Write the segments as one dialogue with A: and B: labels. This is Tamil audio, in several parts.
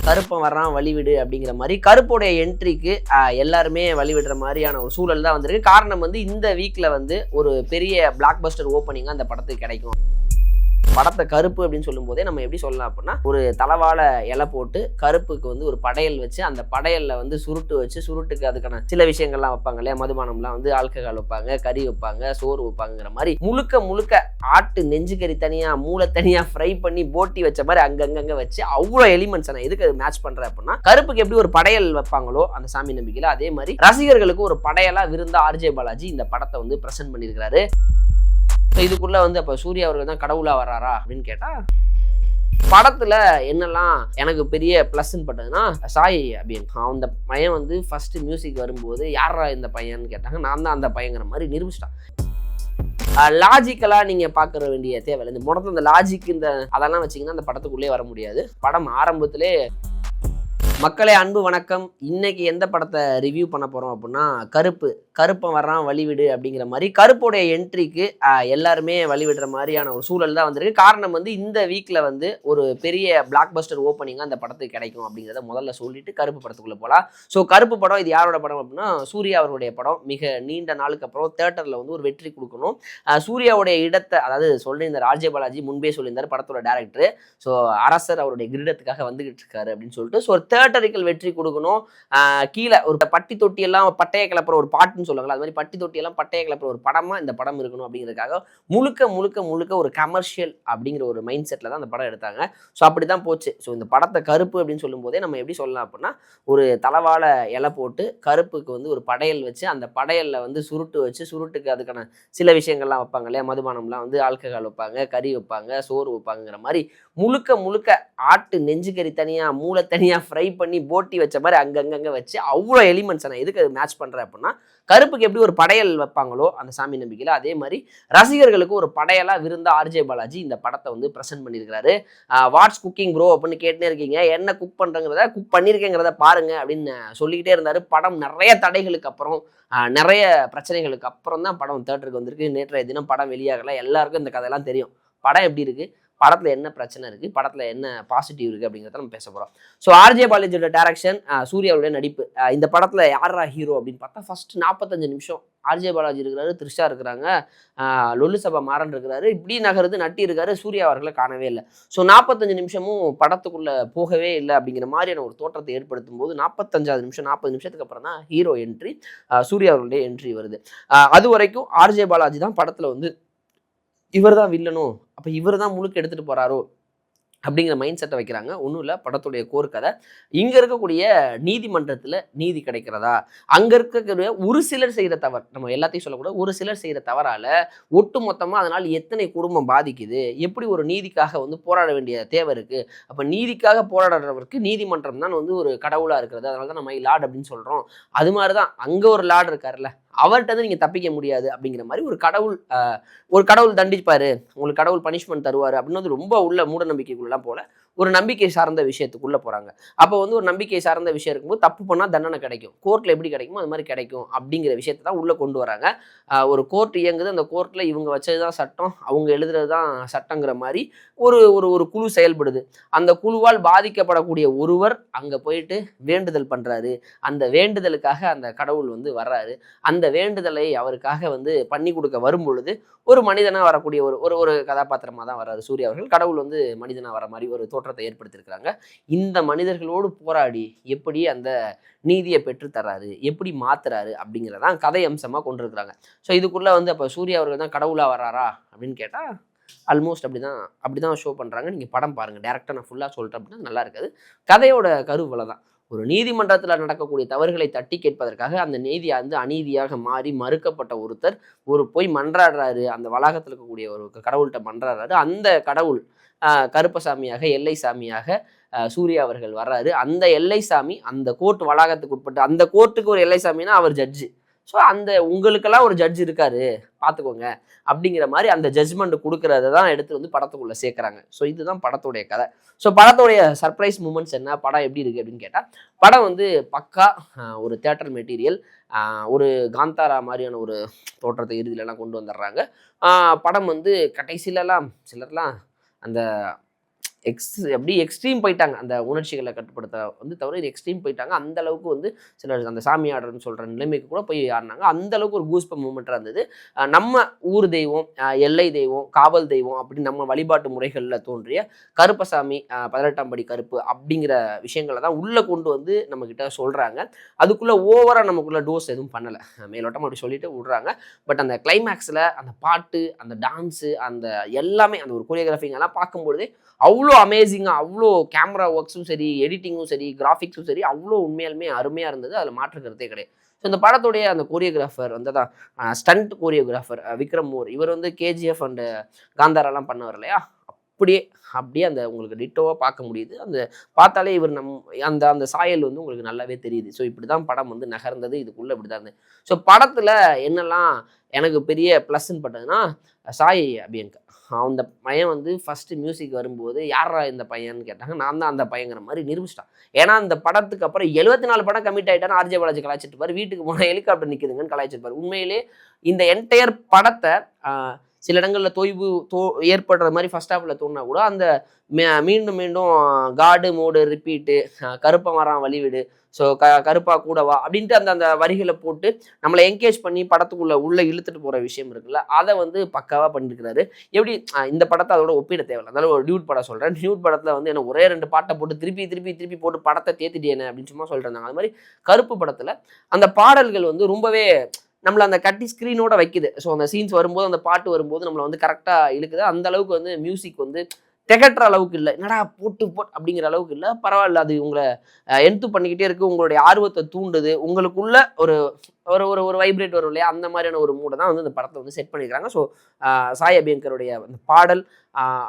A: கருப்பன் வர்றான் வழிவிடு அப்படிங்கிற மாதிரி கருப்புடைய என்ட்ரிக்கு எல்லாருமே வழிவிடுற மாதிரியான ஒரு சூழல் தான் வந்திருக்கு. காரணம் வந்து இந்த வீக்ல வந்து ஒரு பெரிய பிளாக் பஸ்டர் ஓப்பனிங் அந்த படத்துக்கு கிடைக்கும். படத்தை கருப்பு அப்படின்னு சொல்லும் போதே நம்ம எப்படி சொல்லலாம் அப்படின்னா, ஒரு தலவாழ இலை போட்டு கருப்புக்கு வந்து ஒரு படையல் வச்சு அந்த படையல்ல வந்து சுருட்டு வச்சு சுருட்டுக்கு அதுக்கான சில விஷயங்கள்லாம் வைப்பாங்க இல்லையா, மதுபானம்லாம் வந்து ஆல்கஹால் வைப்பாங்க, கறி வைப்பாங்க, சோறு வைப்பாங்கிற மாதிரி முழுக்க முழுக்க ஆட்டு நெஞ்சு கறி தனியா மூளை தனியா ஃப்ரை பண்ணி போட்டி வச்ச மாதிரி அங்கங்க வச்சு அவ்வளோ எலிமெண்ட்ஸ் நான் எதுக்கு அது மேட்ச் பண்றேன் அப்படின்னா, கருப்புக்கு எப்படி ஒரு படையல் வைப்பாங்களோ அந்த சாமி நம்பிக்கையில அதே மாதிரி ரசிகர்களுக்கு ஒரு படையலா விருந்தா ஆர்ஜே பாலாஜி இந்த படத்தை வந்து பிரசன்ட் பண்ணியிருக்காரு. இதுக்குள்ள வந்து அப்ப சூர்யா அவர்கள் தான் கடவுளா வர்றாரா அப்படின்னு கேட்டா, படத்துல என்னெல்லாம் எனக்கு பெரிய பிளஸ்ன்னு பட்டதுன்னா, சாய் அபியன் அந்த பையன் வந்து ஃபர்ஸ்ட் மியூசிக் வரும்போது யாரா இந்த பையன்னு கேட்டாங்க, நான் தான் அந்த பையங்கிற மாதிரி நிரூபிச்சிட்டான். லாஜிக்கலா நீங்க பாக்குற வேண்டிய தேவை இந்த படத்துல இந்த லாஜிக் இந்த அதெல்லாம் வச்சீங்கன்னா அந்த படத்துக்குள்ளே வர முடியாது. படம் ஆரம்பத்திலே மக்களே அன்பு வணக்கம். இன்னைக்கு எந்த படத்தை ரிவ்யூ பண்ண போறோம் அப்படின்னா, கருப்பன் வர்றான் வழிவிடு அப்படிங்கிற மாதிரி கருப்புடைய என்ட்ரிக்கு எல்லாருமே வழிவிடுற மாதிரியான ஒரு சூழல் தான் வந்திருக்கு. காரணம் வந்து இந்த வீக்ல வந்து ஒரு பெரிய பிளாக் பஸ்டர் ஓப்பனிங் அந்த படத்துக்கு கிடைக்கும் அப்படிங்கிறத முதல்ல சொல்லிட்டு கருப்பு படத்துக்குள்ள போகலாம். ஸோ கருப்பு படம் இது யாரோட படம் அப்படின்னா, சூர்யா அவருடைய படம். மிக நீண்ட நாளுக்கு அப்புறம் தியேட்டர்ல வந்து ஒரு வெற்றி கொடுக்கணும். சூர்யாவுடைய இடத்தை அதாவது சொல்லியிருந்தார் ஆர்ஜே பாலாஜி முன்பே சொல்லியிருந்தார் படத்தோட டேரக்டர். ஸோ அரசர் அவருடைய கிரீடத்துக்காக வந்துகிட்டு இருக்காரு அப்படின்னு சொல்லிட்டு ஸோ தியேட்டரிக்கல் வெற்றி கொடுக்கணும். கீழே ஒரு பட்டி தொட்டி எல்லாம் பட்டைய கிளப்புற ஒரு பாட்டுன்னு சொல்லுவாங்க, அது மாதிரி பட்டி தொட்டி எல்லாம் பட்டைய கிளப்புற ஒரு படமா இந்த படம் இருக்கணும் அப்படிங்கிறதுக்காக முழுக்க முழுக்க முழுக்க ஒரு கமர்ஷியல் அப்படிங்கிற ஒரு மைண்ட் செட்ல தான் அந்த படம் எடுத்தாங்க. ஸோ அப்படிதான் போச்சு. ஸோ இந்த படத்தை கருப்பு அப்படின்னு சொல்லும் போதே நம்ம எப்படி சொல்லலாம் அப்படின்னா, ஒரு தலவாழ இலை போட்டு கருப்புக்கு வந்து ஒரு படையல் வச்சு அந்த படையல்ல வந்து சுருட்டு வச்சு சுருட்டுக்கு அதுக்கான சில விஷயங்கள்லாம் வைப்பாங்க இல்லையா, மதுபானம்லாம் வந்து ஆல்கஹால் வைப்பாங்க, கறி வைப்பாங்க, சோறு வைப்பாங்கிற மாதிரி முழுக்க முழுக்க ஆட்டு நெஞ்சு கறி தனியா மூளை தனியா ஃப்ரை பண்ணி போட்டி வச்ச மாதிரி அங்கங்க வச்சு அவ்வளோ எலிமெண்ட்ஸ் நான் எதுக்கு அது மேட்ச் பண்றேன் அப்படின்னா, கருப்புக்கு எப்படி ஒரு படையல் வைப்பாங்களோ அந்த சாமி நம்பிக்கையில அதே மாதிரி ரசிகர்களுக்கு ஒரு படையலா விருந்தா ஆர்ஜே பாலாஜி இந்த படத்தை வந்து பிரசன்ட் பண்ணியிருக்காரு. வாட்ஸ் குக்கிங் ப்ரோ அப்படின்னு கேட்டுனே இருக்கீங்க, என்ன குக் பண்றேங்கிறத குக் பண்ணியிருக்கேங்கிறத பாருங்க அப்படின்னு சொல்லிக்கிட்டே இருந்தாரு. படம் நிறைய தடைகளுக்கு அப்புறம் நிறைய பிரச்சனைகளுக்கு அப்புறம் தான் படம் தியேட்டருக்கு வந்திருக்கு. நேற்றைய தினம் படம் வெளியாகல. எல்லாருக்கும் இந்த கதையெல்லாம் தெரியும். படம் எப்படி இருக்கு, படத்துல என்ன பிரச்சனை இருக்கு, படத்துல என்ன பாசிட்டிவ் இருக்கு அப்படிங்கிறத நம்ம பேச போறோம். ஸோ ஆர்ஜே பாலாஜியோட டைரக்ஷன், சூர்யாவுடைய நடிப்பு. இந்த படத்துல யாரா ஹீரோ அப்படின்னு பார்த்தா, ஃபர்ஸ்ட் 45 நிமிஷம் ஆர்ஜே பாலாஜி இருக்கிறாரு, த்ரிஷா இருக்கிறாங்க, லொல்லு சபா மாறன் இருக்கிறாரு, இப்படி நகருது நட்டி இருக்காரு, சூர்யா அவர்களை காணவே இல்லை. ஸோ 45 நிமிஷமும் படத்துக்குள்ள போகவே இல்லை அப்படிங்கிற மாதிரியான ஒரு தோற்றத்தை ஏற்படுத்தும் போது 45வது நிமிஷம் 40 நிமிஷத்துக்கு அப்புறம் தான் ஹீரோ என்ட்ரி, சூர்யா அவர்களுடைய என்ட்ரி வருது. அது வரைக்கும் ஆர்ஜே பாலாஜி தான் படத்துல வந்து இவர் தான் வில்லனும், அப்ப இவர் தான் முழுக்க எடுத்துட்டு போறாரோ அப்படிங்கிற மைண்ட் செட்டை வைக்கிறாங்க. ஒன்றும் இல்லை, படத்துடைய கோர் கதை. இங்கே இருக்கக்கூடிய நீதிமன்றத்தில் நீதி கிடைக்கிறதா, அங்கே இருக்கக்கூடிய ஒரு சிலர் செய்கிற தவறு, நம்ம எல்லாத்தையும் சொல்லக்கூடாது, ஒரு சிலர் செய்கிற தவறால் ஒட்டு மொத்தமாக அதனால் எத்தனை குடும்பம் பாதிக்குது, எப்படி ஒரு நீதிக்காக வந்து போராட வேண்டிய தேவை இருக்குது. அப்போ நீதிக்காக போராடுறவருக்கு நீதிமன்றம் தான் வந்து ஒரு கடவுளாக இருக்கிறது. அதனால தான் நம்ம லார்ட் அப்படின்னு சொல்கிறோம். அது மாதிரி தான் அங்கே ஒரு லார்ட் இருக்காருல்ல, அவர்கிட்ட வந்து நீங்கள் தப்பிக்க முடியாது அப்படிங்கிற மாதிரி ஒரு கடவுள் தண்டிப்பாரு, உங்களுக்கு கடவுள் பனிஷ்மெண்ட் தருவார் அப்படின்னு வந்து ரொம்ப உள்ள மூட நம்பிக்கைக்குள்ளலாம் போல ஒரு நம்பிக்கை சார்ந்த விஷயத்துக்குள்ள போறாங்க. அப்போ வந்து ஒரு நம்பிக்கை சார்ந்த விஷயம் இருக்கும்போது தப்பு பண்ணால் தண்டனை கிடைக்கும், கோர்ட்ல எப்படி கிடைக்குமோ அது மாதிரி கிடைக்கும் அப்படிங்கிற விஷயத்தை தான் உள்ள கொண்டு வராங்க. ஒரு கோர்ட் இயங்குது, அந்த கோர்ட்ல இவங்க வச்சதுதான் சட்டம், அவங்க எழுதுறது தான் சட்டங்கிற மாதிரி ஒரு ஒரு குழு செயல்படுது. அந்த குழுவால் பாதிக்கப்படக்கூடிய ஒருவர் அங்க போயிட்டு வேண்டுதல் பண்றாரு. அந்த வேண்டுதலுக்காக அந்த கடவுள் வந்து வர்றாரு. அந்த வேண்டுதலை அவருக்காக வந்து பண்ணி கொடுக்க வரும் பொழுது ஒரு மனிதனா வரக்கூடிய ஒரு கதாபாத்திரமா தான் வர்றாரு சூர்யா அவர்கள். கடவுள் வந்து மனிதனா வர மாதிரி ஒரு தோற்றத்தை ஏற்படுத்தியிருக்கிறாங்க. இந்த மனிதர்களோடு போராடி எப்படி அந்த நீதியை பெற்று தர்றாரு, எப்படி மாத்துறாரு அப்படிங்கிறதான் கதை அம்சமா கொண்டிருக்கிறாங்க. ஸோ இதுக்குள்ள வந்து அப்போ சூர்யா அவர்கள் தான் கடவுளா வர்றாரா அப்படின்னு கேட்டா, ஆல்மோஸ்ட் அப்படிதான் ஷோ பண்றாங்க. நீங்க படம் பாருங்க, டேரக்டா நான் ஃபுல்லா சொல்லிட்டேன் அப்படின்னா நல்லா இருக்காது. கதையோட கருவலை தான் ஒரு நீதிமன்றத்தில் நடக்கக்கூடிய தவறுகளை தட்டி கேட்பதற்காக அந்த நீதி வந்து அநீதியாக மாறி மறுக்கப்பட்ட ஒருத்தர் போய் மன்றாடுறாரு, அந்த வளாகத்தில் இருக்கக்கூடிய ஒரு கடவுள்கிட்ட மன்றாடுறாரு. அந்த கடவுள் கருப்பசாமியாக எல்லை சாமியாக சூர்யா அவர்கள் வர்றாரு. அந்த எல்லை சாமி அந்த கோர்ட் வளாகத்துக்கு உட்பட்டு, அந்த கோர்ட்டுக்கு ஒரு எல்லை சாமினா அவர் ஜட்ஜு. ஸோ அந்த உங்களுக்கெல்லாம் ஒரு ஜட்ஜ் இருக்காரு பார்த்துக்கோங்க அப்படிங்கிற மாதிரி அந்த ஜட்ஜ்மெண்ட் கொடுக்கறத தான் எடுத்து வந்து படத்துக்குள்ள சேர்க்குறாங்க. ஸோ இதுதான் படத்துடைய கதை. ஸோ படத்துடைய சர்ப்ரைஸ் மூமெண்ட்ஸ் என்ன, படம் எப்படி இருக்குது அப்படின்னு கேட்டால், படம் வந்து பக்கா ஒரு தியேட்டர் மெட்டீரியல், ஒரு காந்தாரா மாதிரியான ஒரு தோற்றத்தை இறுதியிலலாம் கொண்டு வந்துடுறாங்க. படம் வந்து கடைசியிலலாம் சிலர்லாம் அந்த எப்படி எக்ஸ்ட்ரீம் போயிட்டாங்க அந்த உணர்ச்சிகளை கட்டுப்படுத்த வந்து தவிர இது எக்ஸ்ட்ரீம் போயிட்டாங்க. அந்த அளவுக்கு வந்து சிலர் அந்த சாமி ஆடுறன்னு சொல்கிற நிலைமைக்கு கூட போய் ஆடினாங்க. அந்த அளவுக்கு ஒரு கூஸ்ப மூமெண்ட்டாக இருந்தது. நம்ம ஊர் தெய்வம், எல்லை தெய்வம், காவல் தெய்வம் அப்படின்னு நம்ம வழிபாட்டு முறைகளில் தோன்றிய கருப்பசாமி, 18ஆம் படி கருப்பு அப்படிங்கிற விஷயங்களை தான் உள்ளே கொண்டு வந்து நம்மக்கிட்ட சொல்கிறாங்க. அதுக்குள்ளே ஓவராக நமக்குள்ள டோஸ் எதுவும் பண்ணலை, மேலோட்டமாக அப்படி சொல்லிட்டு விடுறாங்க. பட் அந்த கிளைமேக்ஸில் அந்த பாட்டு, அந்த டான்ஸு, அந்த எல்லாமே அந்த ஒரு கோரியோகிராஃபிங்கெல்லாம் பார்க்கும்பொழுதே அவ்வளோ அமேசிங்காக, அவ்வளோ கேமரா ஒர்க்ஸும் சரி, எடிட்டிங்கும் சரி, கிராஃபிக்ஸும் சரி, அவ்வளோ உண்மையாலுமே அருமையாக இருந்தது. அதில் மாற்று கருத்தே கிடையாது. ஸோ இந்த படத்துடைய அந்த கோரியோகிராஃபர் வந்து தான் ஸ்டண்ட் கோரியோகிராஃபர் விக்ரம் மூர். இவர் வந்து கேஜிஎஃப் அண்டு காந்தாராலாம் பண்ணவர் இல்லையா, அப்படியே அந்த உங்களுக்கு டிட்டோவாக பார்க்க முடியுது. அந்த பார்த்தாலே இவர் அந்த அந்த சாயல் வந்து உங்களுக்கு நல்லாவே தெரியுது. ஸோ இப்படி தான் படம் வந்து நகர்ந்தது. இதுக்குள்ளே இப்படி தான் இருந்தது. ஸோ படத்தில் என்னெல்லாம் எனக்கு பெரிய ப்ளஸ்ன்னு பட்டதுன்னா, சாய் அபியங்கர் அந்த பையன் வந்து ஃபஸ்ட்டு மியூசிக் வரும்போது யாரா இந்த பையன்னு கேட்டாங்க. நான் தான் அந்த பையங்கிற மாதிரி நிரூபிச்சிட்டான். ஏன்னா அந்த படத்துக்கு அப்புறம் 74 படம் கமிட் ஆகிட்டான்னு ஆர்ஜே பாலாஜி கலாய்ச்சிட்டுப்பார். வீட்டுக்கு போனால் ஹெலிகாப்டர் நிற்குதுங்கன்னு கலாய்ச்சிருப்பார். உண்மையிலே இந்த என்டையர் படத்தை சில இடங்களில் தொய்வு ஏற்படுற மாதிரி ஃபர்ஸ்ட் ஹாஃபில் தோணுனா கூட அந்த மீண்டும் மீண்டும் காடு மோடு ரிப்பீட்டு, கருப்பை மரம் வழிவிடு, ஸோ கருப்பா கூடவா அப்படின்ட்டு அந்த அந்த வரிகளை போட்டு நம்மளை என்கேஜ் பண்ணி படத்துக்குள்ளே இழுத்துட்டு போகிற விஷயம் இருக்குல்ல, அதை வந்து பக்காவாக பண்ணியிருக்கிறாரு. எப்படி இந்த படத்தை அதோட ஒப்பிட தேவையில்லை. அதனால ஒரு டியூட் படம் சொல்கிறேன். டியூட் படத்தில் வந்து என்ன ஒரே 2 பாட்டை போட்டு திருப்பி போட்டு படத்தை தேத்திட்டேன்னு அப்படின்னு சும்மா சொல்லிட்டு அது மாதிரி கருப்பு படத்தில் அந்த பாடல்கள் வந்து ரொம்பவே நம்மளை அந்த கட்டி ஸ்க்ரீனோட வைக்குது. ஸோ அந்த சீன்ஸ் வரும்போது, அந்த பாட்டு வரும்போது நம்மளை வந்து கரெக்டாக இழுக்குது. அந்த அளவுக்கு வந்து மியூசிக் வந்து திகட்டுற அளவுக்கு இல்லை, என்னடா போட்டு அப்படிங்கிற அளவுக்கு இல்லை, பரவாயில்ல. அது உங்களை என்த்து பண்ணிக்கிட்டே இருக்குது, உங்களுடைய ஆர்வத்தை தூண்டுது, உங்களுக்குள்ள ஒரு ஒரு ஒரு ஒரு வைப்ரேட் வரும் இல்லையா, அந்த மாதிரியான ஒரு மூடை தான் வந்து இந்த படத்தை வந்து செட் பண்ணியிருக்காங்க. ஸோ சாய் அபியங்கருடைய அந்த பாடல்,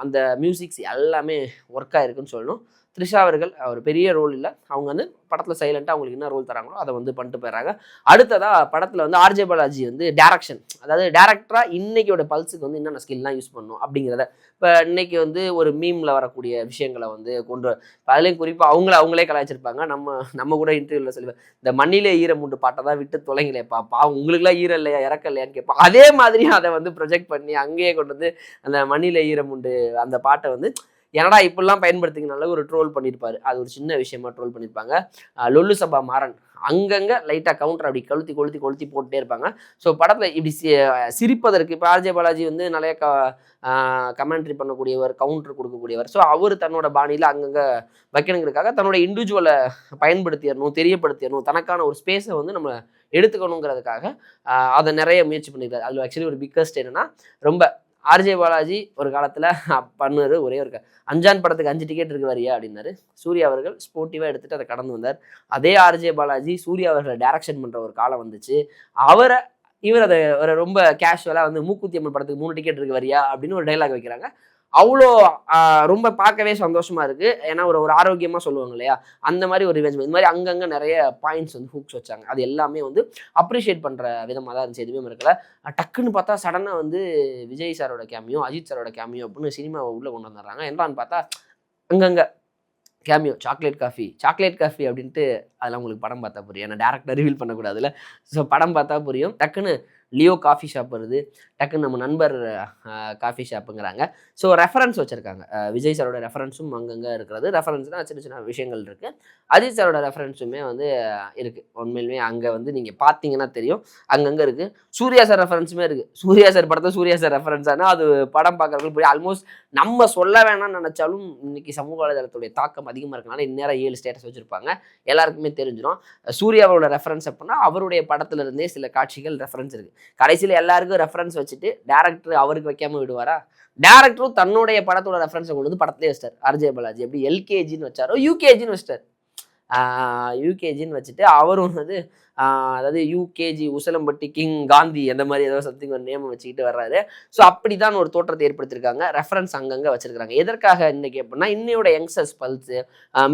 A: அந்த மியூசிக்ஸ் எல்லாமே ஒர்க் ஆகிருக்குன்னு சொல்லணும். த்ரிஷா அவர்கள் ஒரு பெரிய ரோல் இல்லை, அவங்க வந்து படத்தில் சைலண்ட்டாக அவங்களுக்கு என்ன ரோல் தராங்களோ அதை வந்து பண்ணிட்டு போயிடறாங்க. அடுத்ததாக படத்தில் வந்து ஆர்ஜே பாலாஜி வந்து டேரக்ஷன், அதாவது டேரக்டராக இன்னைக்கியோட பல்ஸுக்கு வந்து என்னென்ன ஸ்கில்லாம் யூஸ் பண்ணணும் அப்படிங்கிறத, இப்போ இன்னைக்கு வந்து ஒரு மீமில் வரக்கூடிய விஷயங்களை வந்து கொண்டு அதுலேயும் குறிப்பாக அவங்களே கலாய்ச்சிருப்பாங்க. நம்ம கூட இன்டர்வியூவில் சொல்லுவேன், இந்த மண்ணிலே ஈரமுண்டு பாட்டை தான் விட்டு தொலைங்களேப்பா, உங்களுக்குலாம் ஈரம் இல்லையா, இறக்க இல்லையான்னு கேட்பான். அதே மாதிரி அதை வந்து ப்ரொஜெக்ட் பண்ணி அங்கேயே கொண்டு வந்து அந்த மண்ணிலே ஈரமுண்டு அந்த பாட்டை வந்து என்னடா இப்படிலாம் பயன்படுத்திங்கனால ஒரு ட்ரோல் பண்ணியிருப்பாரு. அது ஒரு சின்ன விஷயமா ட்ரோல் பண்ணியிருப்பாங்க. லொல்லு சபா மாறன் அங்கங்கே லைட்டாக கவுண்டர் அப்படி கொளுத்தி போட்டுட்டே இருப்பாங்க. ஸோ படத்தில் இப்படி சிரிப்பதற்கு இப்போ ஆர்ஜே பாலாஜி வந்து நிறைய கமெண்ட்ரி பண்ணக்கூடியவர், கவுண்டர் கொடுக்கக்கூடியவர். ஸோ அவர் தன்னோட பாணியில் அங்கங்கே வைக்கணுங்கிறதுக்காக தன்னோட இண்டிவிஜுவலை பயன்படுத்திடணும், தெரியப்படுத்திடணும், தனக்கான ஒரு ஸ்பேஸை வந்து நம்ம எடுத்துக்கணுங்கிறதுக்காக அதை நிறைய முயற்சி பண்ணியிருக்காரு. அதில் ஆக்சுவலி ஒரு பிக்கஸ்ட் என்னன்னா, ரொம்ப ஆர்ஜே பாலாஜி ஒரு காலத்தில் பண்ணுறது ஒரே ஒரு அஞ்சான் படத்துக்கு 5 டிக்கெட் இருக்கு வரியா அப்படின்னாரு. சூர்யா அவர்கள் ஸ்போர்ட்டிவாக எடுத்துகிட்டு அதை கடந்து வந்தார். அதே ஆர்ஜே பாலாஜி சூர்யா அவர்களை டைரக்ஷன் பண்ணுற ஒரு காலம் வந்துச்சு. இவர் அதை ரொம்ப கேஷுவலாக வந்து மூக்குத்தி அம்மன் படத்துக்கு 3 டிக்கெட் இருக்கு வரியா அப்படின்னு ஒரு டைலாக் வைக்கிறாங்க. அவ்வளோ ரொம்ப பார்க்கவே சந்தோஷமா இருக்கு. ஏன்னா ஒரு ஆரோக்கியமாக சொல்லுவாங்க இல்லையா, அந்த மாதிரி ஒரு ரிவெஞ்ச். இந்த மாதிரி அங்கங்கே நிறைய பாயிண்ட்ஸ் வந்து ஹூக்ஸ் வச்சாங்க. அது எல்லாமே வந்து அப்ரிஷியேட் பண்ணுற விதமாக தான் இருந்துச்சு. எதுவுமே இருக்கல. டக்குன்னு பார்த்தா சடனாக வந்து விஜய் சாரோட கேமியோ, அஜித் சாரோட கேமியோ அப்படின்னு சினிமாவை உள்ளே கொண்டு வந்துடுறாங்க. என்னன்னு பார்த்தா அங்கங்கே கேமியோ, சாக்லேட் காஃபி அப்படின்ட்டு அதெல்லாம் உங்களுக்கு படம் பார்த்தா புரியும். ஏன்னா டேரக்டர் ரிவீல் பண்ணக்கூடாதுல்ல. ஸோ படம் பார்த்தா புரியும். டக்குன்னு லியோ காஃபி ஷாப் வருது, டக்குன்னு நம்ம நண்பர் காஃபி ஷாப்புங்கிறாங்க. ஸோ ரெஃபரன்ஸ் வச்சுருக்காங்க. விஜய் சாரோட ரெஃபரன்ஸும் அங்கங்கே இருக்கிறது. ரெஃபரன்ஸ் தான் சின்ன விஷயங்கள் இருக்குது. அஜித் சாரோட ரெஃபரன்ஸுமே வந்து இருக்குது. உண்மையிலுமே அங்கே வந்து நீங்கள் பார்த்தீங்கன்னா தெரியும், அங்கங்கே இருக்குது. சூர்யா சார் ரெஃபரன்ஸுமே இருக்குது. சூர்யா சார் படத்தை சூர்யா சார் ரெஃபரன்ஸ் ஆனால் அது படம் பார்க்குறவங்களுக்கு போய் ஆல்மோஸ்ட் நம்ம சொல்ல வேணாம்னு நினச்சாலும் இன்னைக்கு சமூக வலைதளத்துடைய தாக்கம் அதிகமாக இருக்கனால இந்நேரம் 7 ஸ்டேட்டஸ் வச்சுருப்பாங்க, எல்லாருக்குமே தெரிஞ்சிடும். சூர்யாவோட ரெஃபரன்ஸ் அப்படின்னா அவருடைய படத்துல இருந்தே சில காட்சிகள் ரெஃபரன்ஸ் இருக்குது. கடைசியில் எல்லாருக்கும் ரெஃபரன்ஸ் வச்சுட்டு டேரக்டர் அவருக்கு வைக்காம விடுவாரா? டேரக்டரும் தன்னுடைய படத்தோட ரெஃபரன்ஸை கொண்டு வந்து படத்திலே வச்சிட்டார். ஆர்ஜே பாலாஜி எப்படி எல்கேஜின்னு வச்சாரோ யூகேஜின்னு வச்சிட்டார். யூகேஜின்னு வச்சுட்டு அவரும் வந்து அதாவது யூகேஜி உசலம்பட்டி கிங் காந்தி அந்த மாதிரி ஏதோ சம்திங் ஒரு நேம் வச்சுக்கிட்டு வர்றாரு. ஸோ அப்படி தான் ஒரு தோற்றத்தை ஏற்படுத்தியிருக்காங்க. ரெஃபரன்ஸ் அங்கங்கே வச்சிருக்காங்க. எதற்காக இன்னைக்கு அப்படின்னா, இன்னையோட youngsters pulse,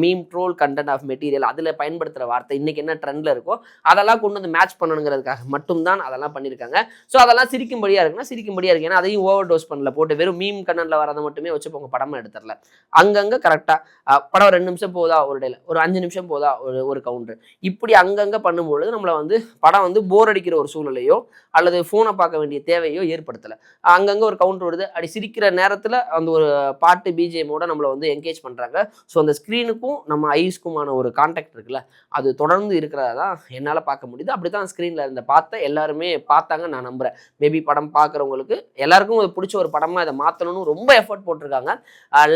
A: meme, troll, content of material, அதில் பயன்படுத்துகிற வார்த்தை இன்னைக்கு என்ன ட்ரெண்டில் இருக்கோ அதெல்லாம் கொண்டு வந்து மேட்ச் பண்ணணுங்கிறதுக்காக மட்டும்தான் அதெல்லாம் பண்ணியிருக்காங்க. ஸோ அதெல்லாம் சிரிக்கும்படியாக இருக்குன்னா சிரிக்கும்படியாக இருக்கு. ஏன்னா அதையும் ஓவர் டோஸ் பண்ணல, போட்டு வெறும் மீம் கண்டென்ட்ல வரதை மட்டுமே வச்சு போங்க படமாக எடுத்துடல. அங்கங்கே கரெக்டாக படம் 2 நிமிஷம் போதா ஒரு டேல, ஒரு 5 நிமிஷம் போதா ஒரு கவுண்டர், இப்படி அங்கங்கே பண்ணும்பொழுது நம்மளை வந்து படம் வந்து போர் அடிக்கிற ஒரு சூழலையோ அல்லது ஃபோனை பார்க்க வேண்டிய தேவையோ ஏற்படுத்தலை. அங்கங்கே ஒரு கவுண்டர் வருது, அப்படி சிரிக்கிற நேரத்தில் அந்த ஒரு பாட்டு பிஜிஎம்மோட நம்மளை வந்து என்கேஜ் பண்ணுறாங்க. ஸோ அந்த ஸ்க்ரீனுக்கும் நம்ம ஐஸ்க்குமான ஒரு கான்டாக்ட் இருக்குல்ல, அது தொடர்ந்து இருக்கிறதா தான் என்னால் பார்க்க முடியுது. அப்படி தான் ஸ்க்ரீனில் இருந்த பார்த்த எல்லாருமே பார்த்தாங்க நான் நம்புகிறேன். மேபி படம் பார்க்குறவங்களுக்கு எல்லாருக்கும் அது பிடிச்ச ஒரு படமாக இதை மாற்றணும்னு ரொம்ப எஃபர்ட் போட்டிருக்காங்க.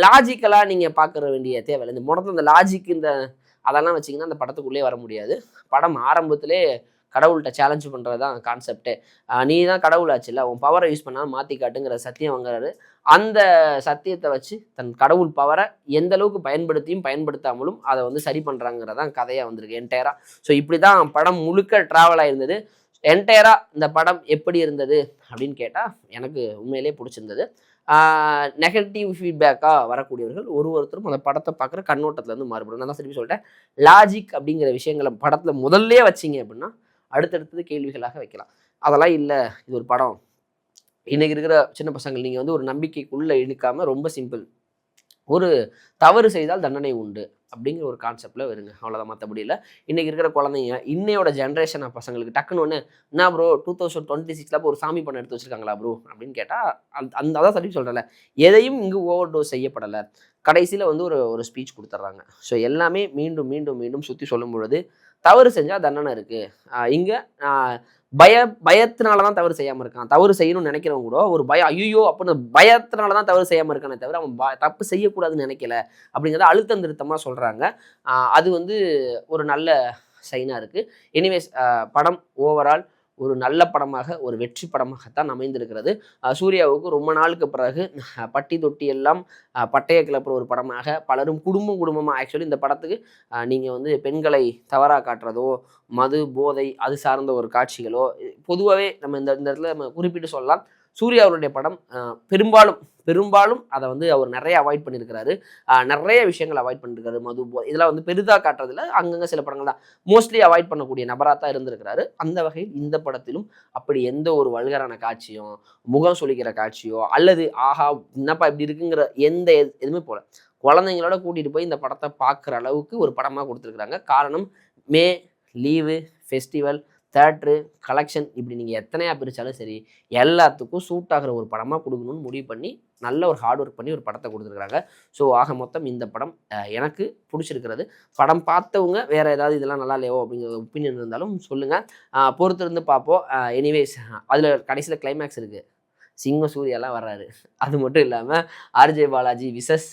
A: லாஜிக்கலாக நீங்கள் பார்க்க வேண்டிய தேவையில்லை. இந்த முடத்தில் இந்த லாஜிக் இந்த அதெல்லாம் வச்சிங்கன்னா அந்த படத்துக்குள்ளே வர முடியாது. படம் ஆரம்பத்திலே கடவுள்கிட்ட சேலஞ்ச் பண்ணுறது தான் கான்செப்டே. நீ தான் கடவுளாச்சுல்ல, உன் பவரை யூஸ் பண்ணால் மாற்றி காட்டுங்கிற சத்தியம் வாங்குறாரு. அந்த சத்தியத்தை வச்சு தன் கடவுள் பவரை எந்த அளவுக்கு பயன்படுத்தியும் பயன்படுத்தாமலும் அதை வந்து சரி பண்ணுறாங்கிறதான் கதையாக வந்திருக்கு என்டையராக. ஸோ இப்படி தான் படம் முழுக்க ட்ராவல் ஆகிருந்தது. என்டையராக இந்த படம் எப்படி இருந்தது அப்படின்னு கேட்டால் எனக்கு உண்மையிலே பிடிச்சிருந்தது. நெகட்டிவ் ஃபீட்பேக்காக வரக்கூடியவர்கள் ஒருத்தரும் அந்த படத்தை பார்க்குற கண்ணோட்டத்துலேருந்து மாறுபடும். நான் தான் திருப்பி சொல்லிட்டேன், லாஜிக் அப்படிங்கிற விஷயங்களை படத்தில் முதல்ல வச்சிங்க அப்படின்னா அடுத்தடுத்தது கேள்விகளாக வைக்கலாம். அதெல்லாம் இல்லை, இது ஒரு படம், இன்றைக்கி இருக்கிற சின்ன பசங்கள் நீங்கள் வந்து ஒரு நம்பிக்கைக்குள்ளே இழுக்காமல் ரொம்ப சிம்பிள், ஒரு தவறு செய்தால் தண்டனை உண்டு அப்படிங்கிற ஒரு கான்செப்டில் வருங்க, அவ்வளோதான். மற்றபடி இல்லை. இன்றைக்கி இருக்கிற குழந்தைங்க இன்னையோட ஜென்ரேஷன் பசங்களுக்கு டக்குன்னு ஒன்று என்ன ப்ரோ 2026 ஒரு சாமி படம் எடுத்து வச்சுருக்காங்களா ப்ரோ அப்படின்னு கேட்டால் அந்த அதான் சொல்லி சொல்கிறேன்ல, எதையும் இங்கு ஓவர் டோஸ் செய்யப்படலை. கடைசியில் வந்து ஒரு ஸ்பீச் கொடுத்துட்றாங்க. ஸோ எல்லாமே மீண்டும் மீண்டும் மீண்டும் சுற்றி சொல்லும் பொழுது தவறு செஞ்சால் தண்டனை இருக்குது. இங்கே பயத்தினால தான் தவறு செய்யாமல் இருக்கான். தவறு செய்யணும்னு நினைக்கிறவங்க கூட ஒரு பயம், ஐயோ அப்படின்னு பயத்தினால தான் தவறு செய்யாமல் இருக்கானே தவிர அவன் தப்பு செய்யக்கூடாதுன்னு நினைக்கல அப்படிங்கிறத அழுத்தம் திருத்தமாக சொல்கிறாங்க. அது வந்து ஒரு நல்ல சைனாக இருக்குது. எனிவேஸ் படம் ஓவரால் ஒரு நல்ல படமாக, ஒரு வெற்றி படமாகத்தான் அமைந்திருக்கிறது. சூர்யாவுக்கு ரொம்ப நாளுக்கு பிறகு பட்டி தொட்டி எல்லாம் பட்டைய கிளப்புற ஒரு படமாக பலரும் குடும்பமாக ஆக்சுவலி இந்த படத்துக்கு நீங்கள் வந்து பெண்களை தவறாக காட்டுறதோ மது போதை அது சார்ந்த ஒரு காட்சிகளோ பொதுவாகவே நம்ம இந்த இடத்துல நம்ம குறிப்பிட்டு சொல்லலாம். சூர்யா அவருடைய படம் பெரும்பாலும் அதை வந்து அவர் நிறைய அவாய்ட் பண்ணியிருக்கிறாரு. நிறைய விஷயங்கள் அவாய்ட் பண்ணியிருக்காரு. மது இதெல்லாம் வந்து பெரிதாக காட்டுறதில்ல, அங்கங்கே சில படங்கள் தான் மோஸ்ட்லி அவாய்ட் பண்ணக்கூடிய நபராக தான் இருந்திருக்கிறாரு. அந்த வகையில் இந்த படத்திலும் அப்படி எந்த ஒரு வல்கரான காட்சியோ முகம் சொல்லிக்கிற காட்சியோ அல்லது ஆஹா என்னப்பா இப்படி இருக்குங்கிற எதுவுமே போல குழந்தைங்களோட கூட்டிகிட்டு போய் இந்த படத்தை பார்க்குற அளவுக்கு ஒரு படமாக கொடுத்துருக்குறாங்க. காரணம் லீவு, ஃபெஸ்டிவல், தேட்ரு, கலெக்ஷன் இப்படி நீங்கள் எத்தனையா பிரித்தாலும் சரி எல்லாத்துக்கும் சூட் ஆகிற ஒரு படமாக கொடுக்கணும்னு முடிவு பண்ணி நல்ல ஒரு ஹார்ட் ஒர்க் பண்ணி ஒரு படத்தை கொடுத்துருக்குறாங்க. ஸோ ஆக மொத்தம் இந்த படம் எனக்கு பிடிச்சிருக்கிறது. படம் பார்த்தவங்க வேறு ஏதாவது இதெல்லாம் நல்லா இல்லையோ அப்படிங்கிற ஒப்பீனியன் இருந்தாலும் சொல்லுங்கள், பொறுத்திருந்து பார்ப்போம். எனிவேஸ் அதில் கடைசியில் கிளைமேக்ஸ் இருக்குது, சிங்கம் சூர்யாலாம் வர்றாரு. அது மட்டும் இல்லாமல் ஆர்ஜே பாலாஜி விசஸ்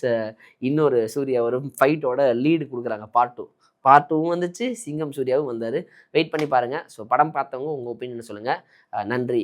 A: இன்னொரு சூர்யா ஒரு ஃபைட்டோட லீடு கொடுக்குறாங்க. பார்ட் 2 வந்துச்சு, சிங்கம் சூர்யாவும் வந்தார். வெயிட் பண்ணி பாருங்கள். ஸோ படம் பார்த்தவங்க உங்கள் ஒப்பீனியன் சொல்லுங்கள். நன்றி.